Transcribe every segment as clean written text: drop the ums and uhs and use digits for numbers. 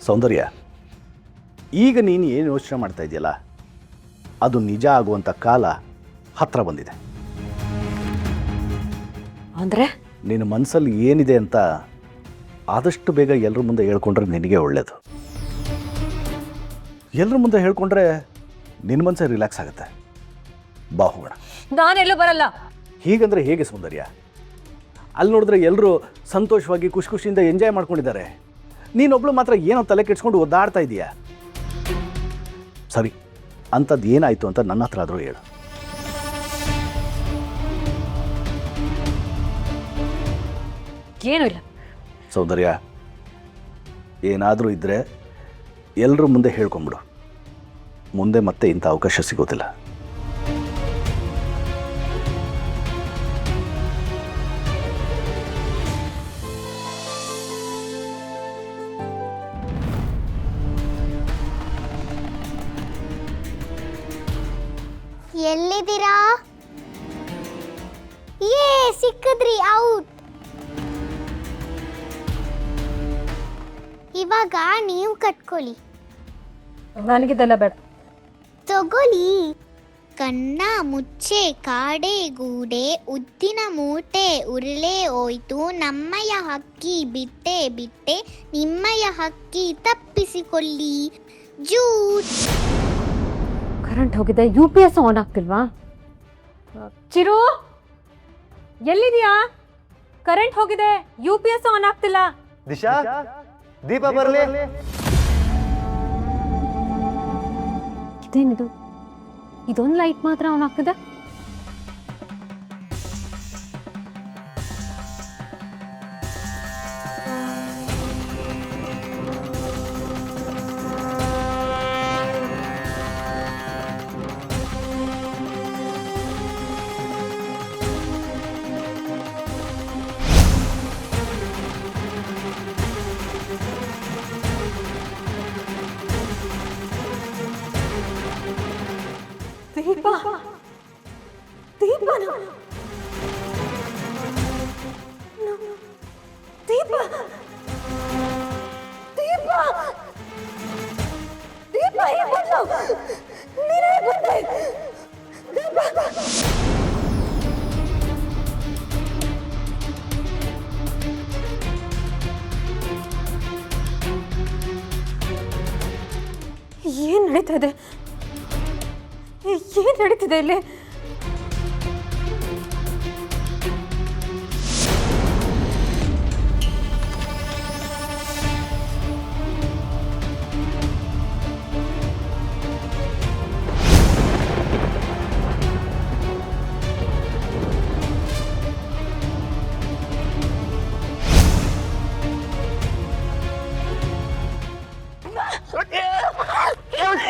ಸೌಂದರ್ಯ, ಈಗ ನೀನು ಏನು ಯೋಚನೆ ಮಾಡ್ತಾ ಇದೆಯಲ್ಲ ಅದು ನಿಜ ಆಗುವಂಥ ಕಾಲ ಹತ್ತಿರ ಬಂದಿದೆ. ಅಂದರೆ ನಿನ್ನ ಮನಸ್ಸಲ್ಲಿ ಏನಿದೆ ಅಂತ ಆದಷ್ಟು ಬೇಗ ಎಲ್ಲರ ಮುಂದೆ ಹೇಳ್ಕೊಂಡ್ರೆ ನಿನಗೆ ಒಳ್ಳೆಯದು. ಎಲ್ಲರ ಮುಂದೆ ಹೇಳ್ಕೊಂಡ್ರೆ ನಿನ್ನ ಮನಸ್ಸೇ ರಿಲ್ಯಾಕ್ಸ್ ಆಗುತ್ತೆ. ಬಾ ಹೋಗೋಣ. ನಾನೆಲ್ಲೂ ಬರಲ್ಲ. ಹೀಗಂದ್ರೆ ಹೇಗೆ ಸೌಂದರ್ಯ? ಅಲ್ಲಿ ನೋಡಿದ್ರೆ ಎಲ್ಲರೂ ಸಂತೋಷವಾಗಿ ಖುಷಿ ಖುಷಿಯಿಂದ ಎಂಜಾಯ್ ಮಾಡ್ಕೊಂಡಿದ್ದಾರೆ. ನೀನೊಬ್ಳು ಮಾತ್ರ ಏನೋ ತಲೆ ಕೆಡ್ಸ್ಕೊಂಡು ಒದ್ದಾಡ್ತಾ ಇದೀಯಾ. ಸರಿ, ಅಂಥದ್ದು ಏನಾಯಿತು ಅಂತ ನನ್ನ ಹತ್ರ ಆದರೂ ಹೇಳು. ಏನೂ ಇಲ್ಲ. ಸೌಂದರ್ಯ, ಏನಾದರೂ ಇದ್ದರೆ ಎಲ್ಲರ ಮುಂದೆ ಹೇಳ್ಕೊಂಬಿಡು. ಮುಂದೆ ಮತ್ತೆ ಇಂಥ ಅವಕಾಶ ಸಿಗೋದಿಲ್ಲ. ಎಲ್ಲಿದ್ದೀರಾ? ಸಿಕ್ಕಿದ್ರಿ, ಔಟ್. ಇವಾಗ ನೀವು ಕಟ್ಕೊಳ್ಳಿ. ನನಗಿದೆಲ್ಲ ಬೇಡ. ತಗೊಳ್ಳಿ. ಕಣ್ಣ ಮುಚ್ಚೆ ಕಾಡೆ ಗೂಡೆ ಉದ್ದಿನ ಮೂಟೆ ಉರುಳೆ ಹೋಯ್ತು ನಮ್ಮಯ ಹಕ್ಕಿ ಬಿಟ್ಟೆ ಬಿಟ್ಟೆ ನಿಮ್ಮಯ ಹಕ್ಕಿ ತಪ್ಪಿಸಿಕೊಳ್ಳಿ. ಜೂಟ್. ಕರೆಂಟ್ ಹೋಗಿದೆ. UPS ಆನ್ ಆಗ್ತಿಲ್ವಾ? ಚಿರು, ಎಲ್ಲಿದೆಯಾ? ಕರೆಂಟ್ ಹೋಗಿದೆ, UPS ಆನ್ ಆಗ್ತಿಲ್ಲ. ದಿಶಾ, ದೀಪ ಬರಲಿ. ಇದೇನಿದು? ಇದೊಂದು ಲೈಟ್ ಮಾತ್ರ ಆನ್ ಆಗ್ತಿದೆ. ದೀಪ, ದೀಪ, ದೀಪ, ದೀಪ, ದೀಪ, ನೀನೇ ಬಂದೆ. ಏನ್ ನಡೀತಾ ಇದೆ? ಏನ್ ನಡೀತಿದೆ ಇಲ್ಲಿ?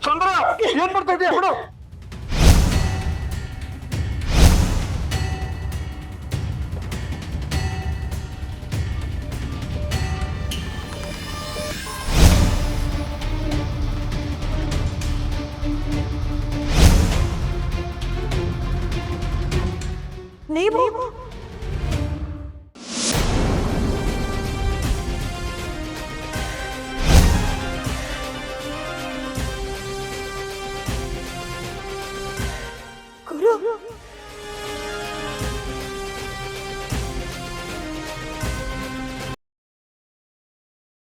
ಚಂದ್ರ, ಏನ್ ಮಾಡ್ತಾ ಇದೀಯ? ಬಿಡು. ನೀವು